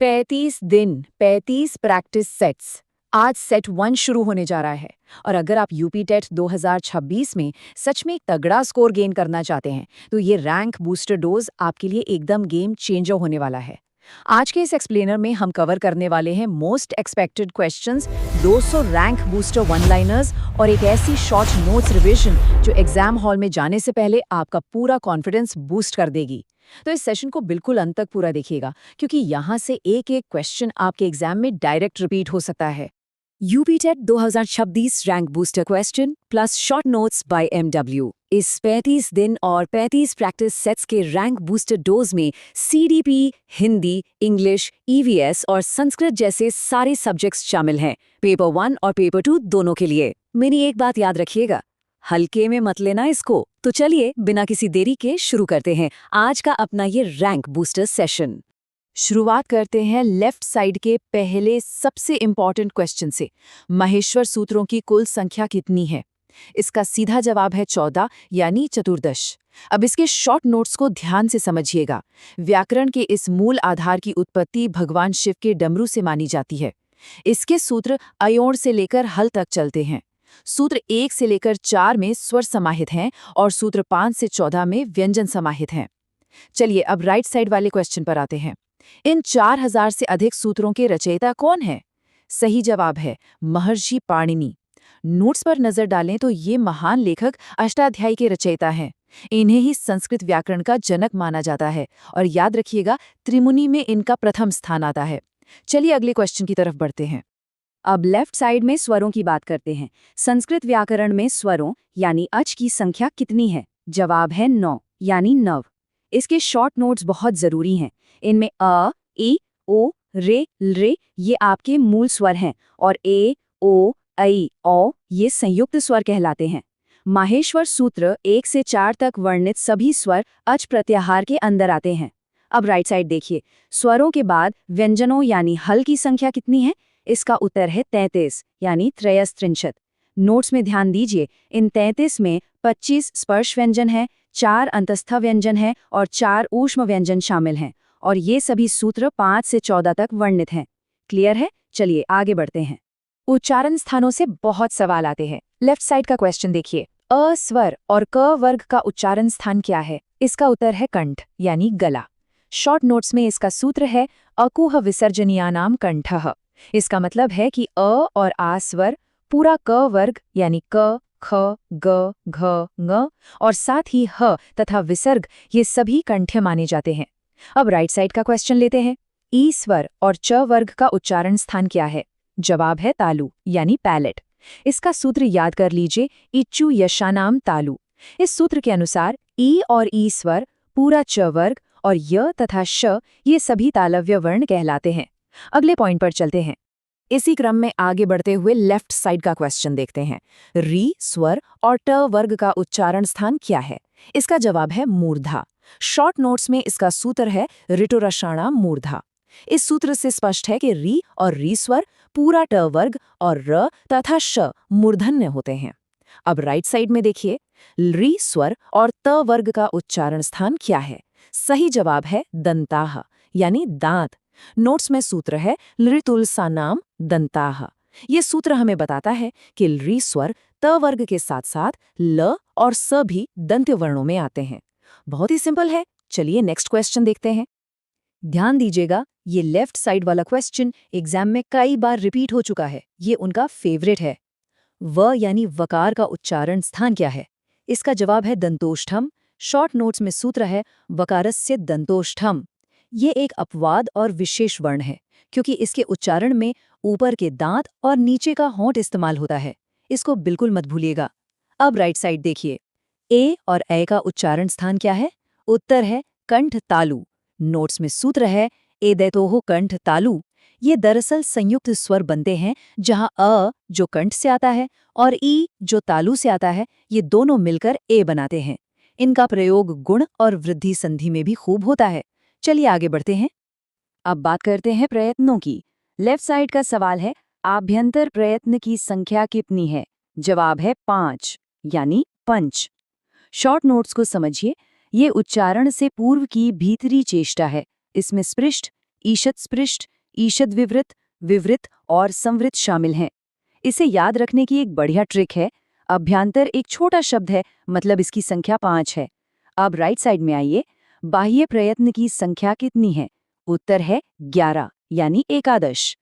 35 दिन 35 practice sets. आज set 1 शुरू होने जा रहा है। और अगर आप यूपी टेट 2026 में सच में एक तगड़ा स्कोर गेन करना चाहते हैं तो ये रैंक बूस्टर डोज आपके लिए एकदम गेम चेंजर होने वाला है। आज के इस एक्सप्लेनर में हम कवर करने वाले हैं most expected questions, 200 rank booster one liners और एक ऐसी शॉर्ट नोट्स रिविजन जो एग्जाम हॉल में जाने से पहले आपका पूरा कॉन्फिडेंस बूस्ट कर देगी। तो इस सेशन को बिल्कुल अंत तक पूरा देखिएगा, क्योंकि यहाँ से एक एक क्वेश्चन आपके एग्जाम में डायरेक्ट रिपीट हो सकता है। UP TET 2026 rank booster question plus short notes by MW. इस 35 दिन और 35 प्रैक्टिस सेट्स के रैंक बूस्टर डोज में सीडीपी, हिंदी, इंग्लिश, ईवीएस और संस्कृत जैसे सारे सब्जेक्ट्स शामिल हैं, पेपर 1 और पेपर 2 दोनों के लिए। मेरी एक बात याद रखिएगा, हल्के में मत लेना इसको। तो चलिए बिना किसी देरी के शुरू करते हैं आज का अपना ये रैंक बूस्टर सेशन। शुरुआत करते हैं लेफ्ट साइड के पहले सबसे इंपॉर्टेंट क्वेश्चन से। माहेश्वर सूत्रों की कुल संख्या कितनी है? इसका सीधा जवाब है 14 यानी चतुर्दश। अब इसके शॉर्ट नोट्स को ध्यान से समझिएगा। व्याकरण के इस मूल आधार की उत्पत्ति भगवान शिव के डमरू से मानी जाती है। इसके सूत्र अयोण से लेकर हल तक चलते हैं। सूत्र 1 से लेकर 4 में स्वर समाहित हैं और सूत्र 5 से 14 में व्यंजन समाहित हैं। चलिए अब राइट साइड वाले क्वेश्चन पर आते हैं। इन 4000 से अधिक सूत्रों के रचयिता कौन है? सही जवाब है महर्षि पाणिनि। नोट्स पर नजर डालें तो ये महान लेखक अष्टाध्यायी के रचयिता हैं। इन्हें ही संस्कृत व्याकरण का जनक माना जाता है और याद रखिएगा त्रिमुनि में इनका प्रथम स्थान आता है। चलिए अगले क्वेश्चन की तरफ बढ़ते हैं। अब लेफ्ट साइड में स्वरों की बात करते हैं। संस्कृत व्याकरण में स्वरों यानी अच की संख्या कितनी है? जवाब है 9 यानी नव। इसके शॉर्ट नोट्स बहुत जरूरी हैं। इनमें अ, ई, ओ, रे, रे ये आपके मूल स्वर हैं और ए, ओ, ऐ, औ ये संयुक्त स्वर कहलाते हैं। माहेश्वर सूत्र 1 से 4 तक वर्णित सभी स्वर अच प्रत्याहार के अंदर आते हैं। अब राइट साइड देखिए, स्वरों के बाद व्यंजनों यानी हल की संख्या कितनी है? इसका उत्तर है 33 यानी त्रयस्त्रिंशत्। नोट्स में ध्यान दीजिए, इन 33 में 25 स्पर्श व्यंजन है, 4 अंतस्थ व्यंजन है और 4 ऊष्म व्यंजन शामिल हैं और ये सभी सूत्र 5 से 14 तक वर्णित हैं। क्लियर है? चलिए आगे बढ़ते हैं। उच्चारण स्थानों से बहुत सवाल आते हैं। लेफ्ट साइड का क्वेश्चन देखिए, अ स्वर और क वर्ग का उच्चारण स्थान क्या है? इसका उत्तर है कंठ यानी गला। शॉर्ट नोट्स में इसका सूत्र है अकुह विसर्जनीयानाम कंठः। इसका मतलब है कि अ और आ स्वर पूरा क वर्ग यानी क, ख, ग, घ, ङ और साथ ही ह तथा विसर्ग ये सभी कंठ्य माने जाते हैं। अब राइट साइड का क्वेश्चन लेते हैं। ई स्वर और च वर्ग का उच्चारण स्थान क्या है? जवाब है तालु यानी पैलेट। इसका सूत्र याद कर लीजिए, इच्चु यशानाम तालु। इस सूत्र के अनुसार ई और ई स्वर पूरा च वर्ग और य तथा श ये सभी तालव्य वर्ण कहलाते हैं। अगले पॉइंट पर चलते हैं। इसी क्रम में आगे बढ़ते हुए लेफ्ट साइड का क्वेश्चन देखते हैं। री स्वर और ट वर्ग का उच्चारण स्थान क्या है? इसका जवाब है मूर्धा। शॉर्ट नोट्स में इसका सूत्र है ऋटुरषाणाम मूर्धा। इस सूत्र से स्पष्ट है कि री और री स्वर पूरा ट वर्ग और र तथा श मूर्धन्य होते हैं। अब राइट साइड में देखिए, री स्वर और त वर्ग का उच्चारण स्थान क्या है? सही जवाब है दंताः यानी दांत। नोट्स में सूत्र है लृतुलसानाम दंताः। ये सूत्र हमें बताता है कि री स्वर त वर्ग के साथ साथ ल और स भी दंत्य वर्णों में आते हैं। बहुत ही सिंपल है। चलिए नेक्स्ट क्वेश्चन देखते हैं। ध्यान दीजिएगा, ये लेफ्ट साइड वाला क्वेश्चन एग्जाम में कई बार रिपीट हो चुका है। ये उनका फेवरेट है। व यानी वकार का उच्चारण स्थान क्या है? इसका जवाब है दंतोष्ठम। शॉर्ट नोट्स में सूत्र है वकारस्य दंतोष्ठम। ये एक अपवाद और विशेष वर्ण है, क्योंकि इसके उच्चारण में ऊपर के दांत और नीचे का होंठ इस्तेमाल होता है। इसको बिल्कुल मत भूलिएगा। अब राइट साइड देखिए, ए और ऐ का उच्चारण स्थान क्या है? उत्तर है कंठ तालु। नोट्स में सूत्र है एदैतोः कंठ तालु। ये दरअसल संयुक्त स्वर बनते हैं, जहां अ जो कंठ से आता है और ई जो तालु से आता है, ये दोनों मिलकर ए बनाते हैं। इनका प्रयोग गुण और वृद्धि संधि में भी खूब होता है। चलिए आगे बढ़ते हैं। अब बात करते हैं प्रयत्नों की। लेफ्ट साइड का सवाल है आभ्यंतर प्रयत्न की संख्या कितनी है? जवाब है 5 यानी पंच। शॉर्ट नोट्स को समझिए, ये उच्चारण से पूर्व की भीतरी चेष्टा है। इसमें स्पृष्ट, ईषत् स्पृष्ट, ईषद विवृत, विवृत और संवृत शामिल हैं। इसे याद रखने की एक बढ़िया ट्रिक है। अभ्यांतर एक छोटा शब्द है, मतलब इसकी संख्या 5 है। अब राइट साइड में आइए। बाह्य प्रयत्न की संख्या कितनी है? उत्तर है 11 यानी एकादश।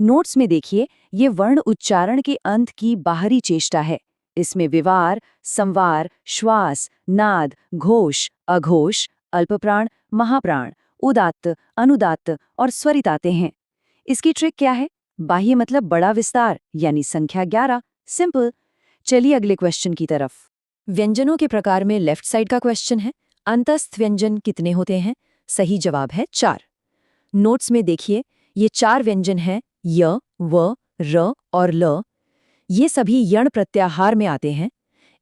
नोट्स में देखिए, ये वर्ण उच्चारण के अंत की बाहरी चेष्टा है। इसमें विवार, संवार, श्वास, नाद, घोष, अघोष, अल्पप्राण, महाप्राण, उदात्त, अनुदात्त और स्वरित आते हैं। इसकी ट्रिक क्या है? बाह्य मतलब बड़ा विस्तार यानी संख्या 11। सिंपल। चलिए अगले क्वेश्चन की तरफ। व्यंजनों के प्रकार में लेफ्ट साइड का क्वेश्चन है, अंतस्थ व्यंजन कितने होते हैं? सही जवाब है 4। नोट्स में देखिए, ये 4 व्यंजन हैं, य, व, र और ल। ये सभी यण प्रत्याहार में आते हैं।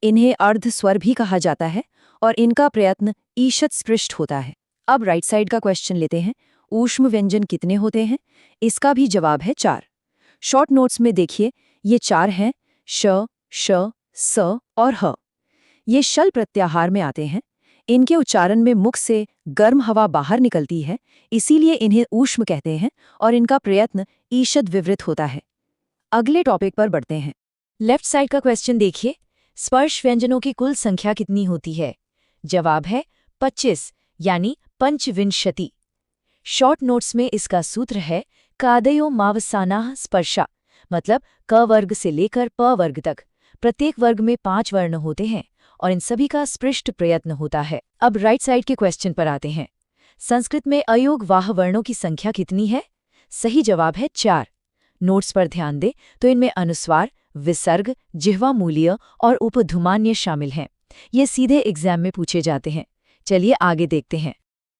इन्हें अर्ध स्वर भी कहा जाता है और इनका प्रयत्न ईषत् स्पृष्ट होता है। अब राइट साइड का क्वेश्चन लेते हैं, ऊष्म व्यंजन कितने होते हैं? इसका भी जवाब है 4। शॉर्ट नोट्स में देखिए, ये 4 हैं, श, श, स और ह। ये शल प्रत्याहार में आते हैं। इनके उच्चारण में मुख से गर्म हवा बाहर निकलती है, इसीलिए इन्हें ऊष्म कहते हैं और इनका प्रयत्न ईषद विवृत होता है। अगले टॉपिक पर बढ़ते हैं। लेफ्ट साइड का क्वेश्चन देखिए, स्पर्श व्यंजनों की कुल संख्या कितनी होती है? जवाब है 25 यानी पंचविंशति। शॉर्ट नोट्स में इसका सूत्र है कादयो मावसानाः स्पर्शा, मतलब क वर्ग से लेकर प वर्ग तक। प्रत्येक वर्ग में 5 वर्ण होते हैं और इन सभी का स्पृष्ट प्रयत्न होता है। अब राइट साइड के क्वेश्चन पर आते हैं। संस्कृत में अयोग वाह वर्णों की संख्या कितनी है? सही जवाब है 4। नोट्स पर ध्यान दें तो इनमें अनुस्वार, विसर्ग, जिह्वा मूल्य और उपधुमान्य शामिल हैं। ये सीधे एग्जाम में पूछे जाते हैं। चलिए आगे देखते हैं।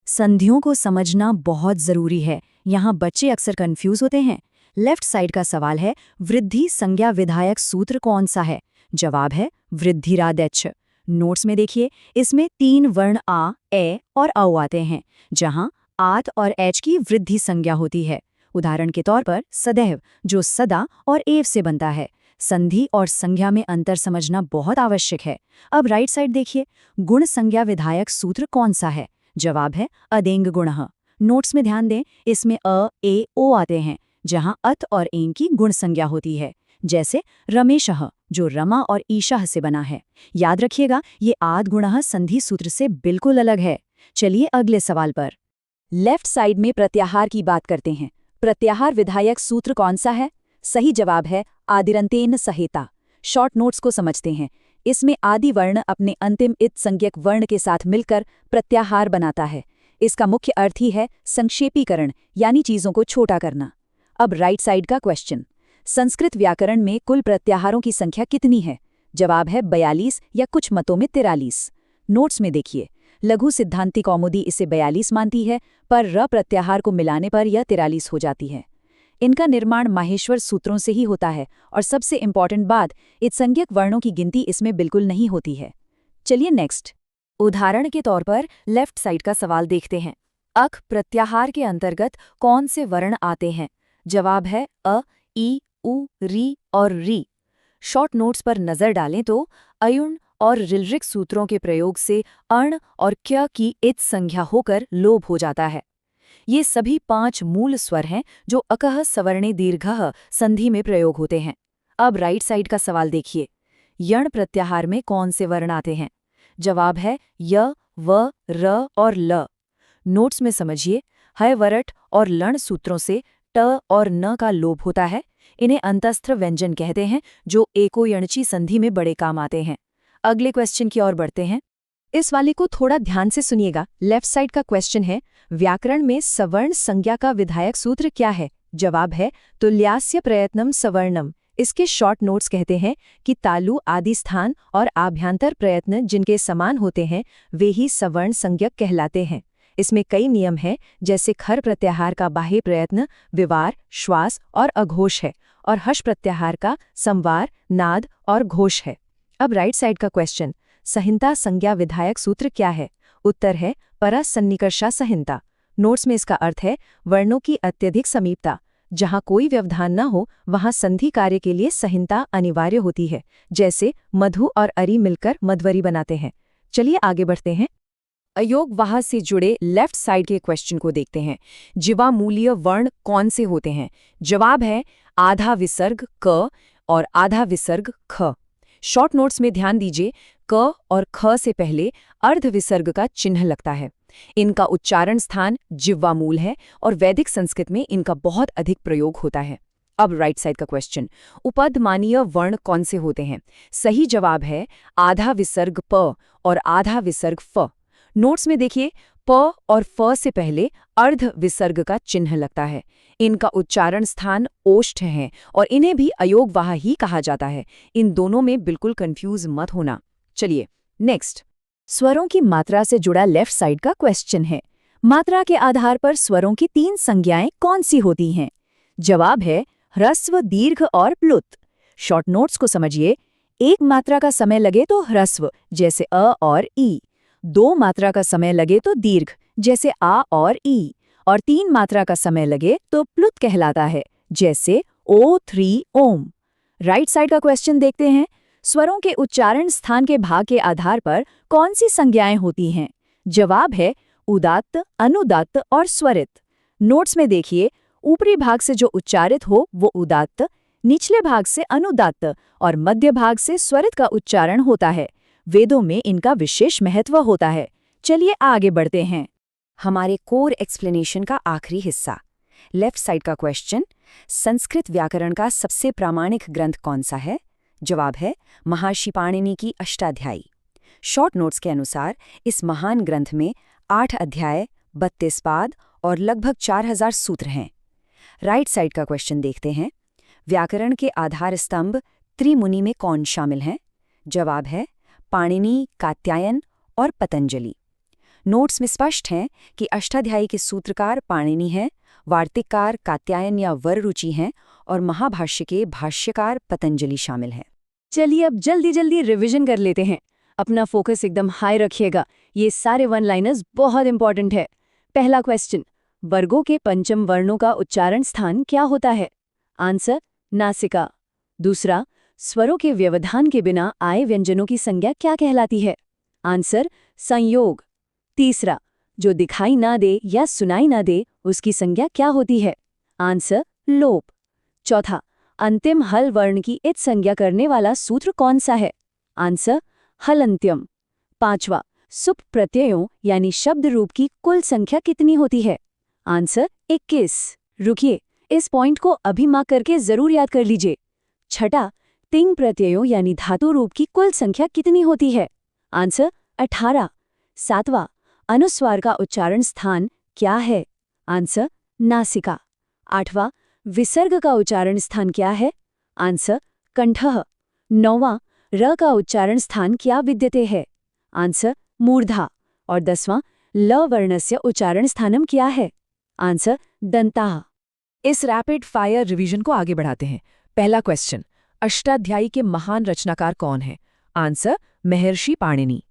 संधियों को समझना बहुत जरूरी है। यहाँ बच्चे अक्सर कंफ्यूज होते हैं। लेफ्ट साइड का सवाल है, वृद्धि संज्ञा विधायक सूत्र कौन सा है? जवाब है वृद्धिरादेच्छ। नोट्स में देखिए, इसमें 3 वर्ण आ, ए और औ आते हैं, जहां आत और एच की वृद्धि संज्ञा होती है। उदाहरण के तौर पर सदैव, जो सदा और एव से बनता है। संधि और संज्ञा में अंतर समझना बहुत आवश्यक है। अब राइट साइड देखिए, गुण संज्ञा विधायक सूत्र कौन सा है? जवाब है अदेंग गुणः। नोट्स में ध्यान दें, इसमें अ, ए, ओ आते हैं, जहां अत और एन की गुण संज्ञा होती है। जैसे रमेशः, जो रमा और ईशः से बना है। याद रखिएगा, ये आद गुणः संधि सूत्र से बिल्कुल अलग है। चलिए अगले सवाल पर। लेफ्ट साइड में प्रत्याहार की बात करते हैं। प्रत्याहार विधायक सूत्र कौन सा है? सही जवाब है आदिरंतेन सहेता। शॉर्ट नोट्स को समझते हैं। इसमें आदि वर्ण अपने अंतिम इत संज्ञक वर्ण के साथ मिलकर प्रत्याहार बनाता है। इसका मुख्य अर्थ ही है संक्षेपीकरण, यानी चीजों को छोटा करना। अब राइट साइड का क्वेश्चन, संस्कृत व्याकरण में कुल प्रत्याहारों की संख्या कितनी है? जवाब है 42 या कुछ मतों में 43। नोट्स में देखिए, लघु सिद्धांति कौमुदी इसे 42 मानती है, पर र प्रत्याहार को मिलाने पर यह 43 हो जाती है। इनका निर्माण माहेश्वर सूत्रों से ही होता है और सबसे इम्पॉर्टेंट बात, इत्संज्ञक वर्णों की गिनती इसमें बिल्कुल नहीं होती है। चलिए नेक्स्ट। उदाहरण के तौर पर लेफ्ट साइड का सवाल देखते हैं। अक प्रत्याहार के अंतर्गत कौन से वर्ण आते हैं? जवाब है अ, ई, उ, री और री। शॉर्ट नोट्स पर नजर डालें तो अयुण और ऋलृक सूत्रों के प्रयोग से अण और क्य की इत् संज्ञा होकर लोभ हो जाता है। ये सभी 5 मूल स्वर हैं जो अकह सवर्णे दीर्घः संधि में प्रयोग होते हैं। अब राइट साइड का सवाल देखिए, यण प्रत्याहार में कौन से वर्ण आते हैं? जवाब है य, व, र और ल। नोट्स में समझिए, हय वरट और लण सूत्रों से ट और न का लोप होता है। इन्हें अंतस्थ व्यंजन कहते हैं, जो एको-यणची संधि में बड़े काम आते हैं। अगले क्वेश्चन की ओर बढ़ते हैं। इस वाले को थोड़ा ध्यान से सुनिएगा। लेफ्ट साइड का क्वेश्चन है, व्याकरण में सवर्ण संज्ञा का विधायक सूत्र क्या है? जवाब है तुल्यास्य प्रयत्नम सवर्णम। इसके शॉर्ट नोट्स कहते हैं कि तालु आदि स्थान और आभ्यंतर प्रयत्न जिनके समान होते हैं, वे ही सवर्ण संज्ञक कहलाते हैं। इसमें कई नियम हैं, जैसे खर प्रत्याहार का बाह्य प्रयत्न विवार, श्वास और अघोष है, और हश प्रत्याहार का संवार, नाद और घोष है। अब राइट साइड का क्वेश्चन, संहिता संज्ञा विधायक सूत्र क्या है? उत्तर है परसन्निकर्षा संहिता। नोट्स में इसका अर्थ है वर्णों की अत्यधिक समीपता। जहां कोई व्यवधान न हो वहां संधि कार्य के लिए संहिता अनिवार्य होती है। जैसे मधु और अरि मिलकर मध्वरी बनाते हैं। चलिए आगे बढ़ते हैं। अयोगवाह से जुड़े लेफ्ट साइड के क्वेश्चन को देखते हैं। जीवामूलीय वर्ण कौन से होते हैं? जवाब है आधा विसर्ग क और आधा विसर्ग ख। शॉर्ट नोट्स में ध्यान दीजिए, क और ख से पहले अर्ध विसर्ग का चिन्ह लगता है। इनका उच्चारण स्थान जिह्वामूल है और वैदिक संस्कृत में इनका बहुत अधिक प्रयोग होता है। अब राइट साइड का क्वेश्चन, उपधमानीय वर्ण कौन से होते हैं? सही जवाब है आधा विसर्ग प और आधा विसर्ग फ। नोट्स में देखिए, प और फ से पहले अर्ध विसर्ग का चिन्ह लगता है। इनका उच्चारण स्थान ओष्ठ है और इन्हें भी अयोगवाह ही कहा जाता है। इन दोनों में बिल्कुल कंफ्यूज मत होना। चलिए नेक्स्ट, स्वरों की मात्रा से जुड़ा लेफ्ट साइड का क्वेश्चन है। मात्रा के आधार पर स्वरों की 3 संज्ञाएं कौन सी होती हैं? जवाब है ह्रस्व, दीर्घ और प्लुत। शॉर्ट नोट्स को समझिए, एक मात्रा का समय लगे तो ह्रस्व जैसे अ और ई, 2 मात्रा का समय लगे तो दीर्घ जैसे आ और ई, और 3 मात्रा का समय लगे तो प्लुत कहलाता है जैसे ओ 3 ओम। राइट साइड का क्वेश्चन देखते हैं। स्वरों के उच्चारण स्थान के भाग के आधार पर कौन सी संज्ञाएं होती हैं? जवाब है उदात्त, अनुदात्त और स्वरित। नोट्स में देखिए, ऊपरी भाग से जो उच्चारित हो वो उदात्त, निचले भाग से अनुदात्त और मध्य भाग से स्वरित का उच्चारण होता है। वेदों में इनका विशेष महत्व होता है। चलिए आगे बढ़ते हैं। हमारे कोर एक्सप्लेनेशन का आखिरी हिस्सा, लेफ्ट साइड का क्वेश्चन, संस्कृत व्याकरण का सबसे प्रामाणिक ग्रंथ कौन सा है? जवाब है महर्षि पाणिनि की अष्टाध्यायी। शॉर्ट नोट्स के अनुसार इस महान ग्रंथ में 8 अध्याय, 32 पाद और लगभग 4000 सूत्र हैं। राइट साइड का क्वेश्चन देखते हैं। व्याकरण के आधार स्तंभ त्रिमुनि में कौन शामिल हैं? जवाब है पाणिनि, कात्यायन और पतंजलि। नोट्स में स्पष्ट है कि अष्टाध्यायी के सूत्रकार पाणिनि हैं, वार्तिककार कात्यायन या वररुचि हैं और महाभाष्य के भाष्यकार पतंजलि शामिल हैं। चलिए अब जल्दी जल्दी रिवीजन कर लेते हैं। अपना फोकस एकदम हाई रखिएगा, ये सारे वन लाइनर्स बहुत इंपॉर्टेंट है। पहला क्वेश्चन, वर्गों के पंचम वर्णों का उच्चारण स्थान क्या होता है? आंसर नासिका। दूसरा, स्वरों के व्यवधान के बिना आए व्यंजनों की संज्ञा क्या कहलाती है? आंसर संयोग। तीसरा, जो दिखाई ना दे या सुनाई ना दे उसकी संज्ञा क्या होती है? आंसर लोप। चौथा, अंतिम हल वर्ण की इच संज्ञा करने वाला सूत्र कौन सा है? आंसर हलंत्यम। पांचवा, सुप प्रत्ययों यानी शब्द रूप की कुल संख्या कितनी होती है? आंसर 21। रुकिए, इस पॉइंट को अभी मार्क करके जरूर याद कर लीजिए। छठा, तिंग प्रत्ययों यानी धातु रूप की कुल संख्या कितनी होती है? आंसर 18। सातवां, अनुस्वार का उच्चारण स्थान क्या है? आंसर नासिका। आठवां, विसर्ग का उच्चारण स्थान क्या है? आंसर कंठः। नौवां, र का उच्चारण स्थान क्या विद्यते है? आंसर मूर्धा। और 10वां, ल वर्णस्य उच्चारण स्थानम क्या है? आंसर दंताः। इस रैपिड फायर रिवीजन को आगे बढ़ाते हैं। पहला क्वेश्चन, अष्टाध्यायी के महान रचनाकार कौन है? आंसर महर्षि पाणिनि।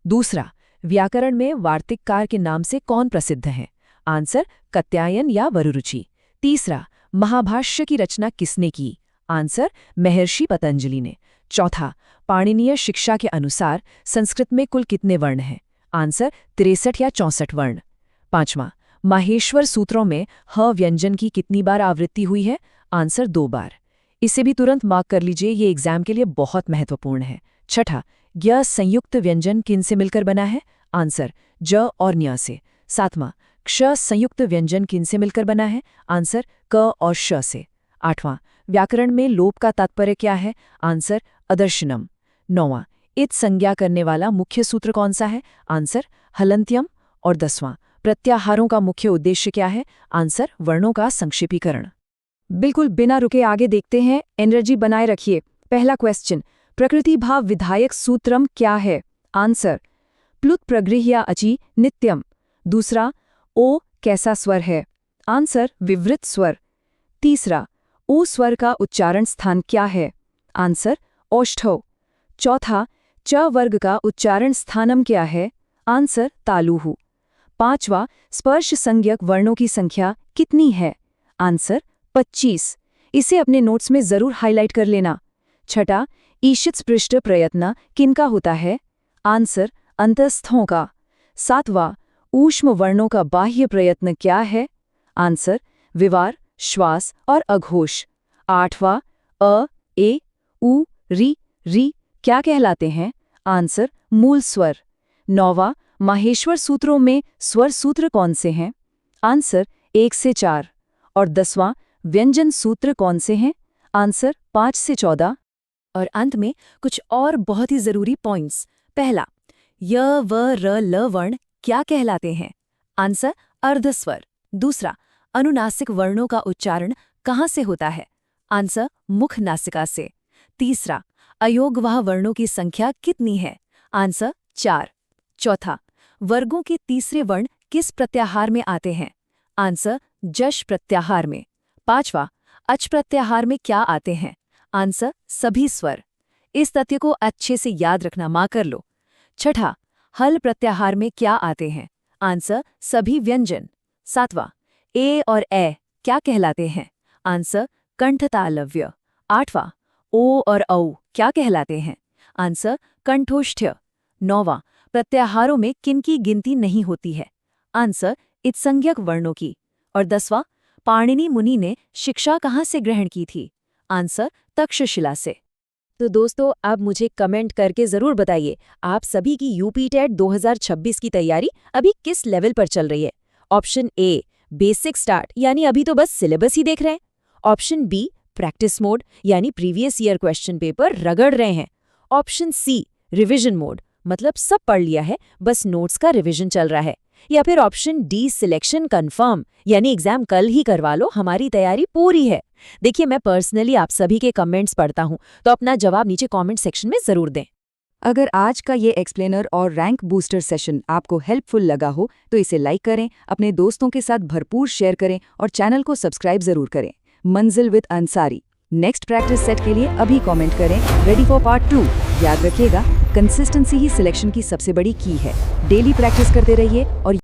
दूसरा, व्याकरण में वार्तिककार के नाम से कौन प्रसिद्ध है? आंसर कात्यायन या वररुचि। तीसरा, महाभाष्य की रचना किसने की? आंसर महर्षि पतंजलि ने। चौथा, पाणिनीय शिक्षा के अनुसार संस्कृत में कुल कितने वर्ण हैं? आंसर 63 या 64 वर्ण। पांचवां, माहेश्वर सूत्रों में ह व्यंजन की कितनी बार आवृत्ति हुई है? आंसर 2 बार। इसे भी तुरंत मार्क कर लीजिए, ये एग्जाम के लिए बहुत महत्वपूर्ण है। छठा, य संयुक्त व्यंजन किन से मिलकर बना है? आंसर ज और न्य से। सातवां, क्ष संयुक्त व्यंजन किन से मिलकर बना है? आंसर क और श से। आठवां, व्याकरण में लोप का तात्पर्य क्या है? आंसर अदर्शनम। नौवां, इत संज्ञा करने वाला मुख्य सूत्र कौन सा है? आंसर हलंत्यम। और 10वां, प्रत्याहारों का मुख्य उद्देश्य क्या है? आंसर वर्णों का संक्षेपीकरण। बिल्कुल बिना रुके आगे देखते हैं, एनर्जी बनाए रखिए। पहला क्वेश्चन, प्रकृति भाव विधायक सूत्रम क्या है? आंसर प्लुत प्रगृह्य अचि नित्यम। दूसरा, ओ कैसा स्वर है? आंसर विवृत स्वर। तीसरा, ओ स्वर का उच्चारण स्थान क्या है? आंसर ओष्ठौ। चौथा, च वर्ग का उच्चारण स्थानम क्या है? आंसर तालुहु। पांचवा, स्पर्श संज्ञक वर्णों की संख्या कितनी है? आंसर 25। इसे अपने नोट्स में जरूर हाईलाइट कर लेना। छठा, ईशित स्पृष्ट प्रयत्न किनका होता है? आंसर अंतस्थों का। 7वां, ऊष्म वर्णों का बाह्य प्रयत्न क्या है? आंसर विवार, श्वास और अघोष। 8वां, अ, ए, उ, री क्या कहलाते हैं? आंसर मूल स्वर। 9वां, माहेश्वर सूत्रों में स्वर सूत्र कौन से हैं? आंसर 1 से 4। और 10वां, व्यंजन सूत्र कौन से हैं? आंसर 5 से 14। और अंत में कुछ और बहुत ही जरूरी पॉइंट्स। पहला, य, व, र, ल वर्ण क्या कहलाते हैं? आंसर अर्धस्वर। दूसरा, अनुनासिक वर्णों का उच्चारण कहाँ से होता है? आंसर मुख नासिका से। तीसरा, अयोगवाह वर्णों की संख्या कितनी है? आंसर 4। चौथा, वर्गों के तीसरे वर्ण किस प्रत्याहार में आते हैं? आंसर जश प्रत्याहार में। 5वां, अच प्रत्याहार में क्या आते हैं? आंसर सभी स्वर। इस तथ्य को अच्छे से याद रखना मां कर लो। छठा, हल प्रत्याहार में क्या आते हैं? आंसर सभी व्यंजन। 7वां, ए और ए क्या कहलाते हैं? आंसर कंठतालव्य। 8वां, ओ और औ क्या कहलाते हैं? आंसर कंठोष्ठ्य। 9वां, प्रत्याहारों में किनकी गिनती नहीं होती है? आंसर इत्संज्ञक वर्णों की। और 10वां, पाणिनि मुनि ने शिक्षा कहाँ से ग्रहण की थी? आंसर तक्षशिला से। तो दोस्तों, आप मुझे कमेंट करके ज़रूर बताइए, आप सभी की यूपी टेट 2026 की तैयारी अभी किस लेवल पर चल रही है? ऑप्शन ए, बेसिक स्टार्ट यानी अभी तो बस सिलेबस ही देख रहे हैं। ऑप्शन बी, प्रैक्टिस मोड यानी प्रीवियस ईयर क्वेश्चन पेपर रगड़ रहे हैं। ऑप्शन सी, रिविजन मोड मतलब सब पढ़ लिया है, बस नोट्स का रिविजन चल रहा है। या फिर ऑप्शन डी, सिलेक्शन कंफर्म यानी एग्जाम कल ही करवा लो, हमारी तैयारी पूरी है। देखिए, मैं पर्सनली आप सभी के कमेंट्स पढ़ता हूं, तो अपना जवाब नीचे कमेंट सेक्शन में जरूर दें। अगर आज का ये एक्सप्लेनर और रैंक बूस्टर सेशन आपको हेल्पफुल लगा हो तो इसे लाइक करें, अपने दोस्तों के साथ भरपूर शेयर करें और चैनल को सब्सक्राइब जरूर करें। मंजिल with Ansari next practice set के लिए अभी कमेंट करें रेडी फॉर पार्ट 2। याद रखिएगा, कंसिस्टेंसी ही सिलेक्शन की सबसे बड़ी की है। डेली प्रैक्टिस करते रहिए और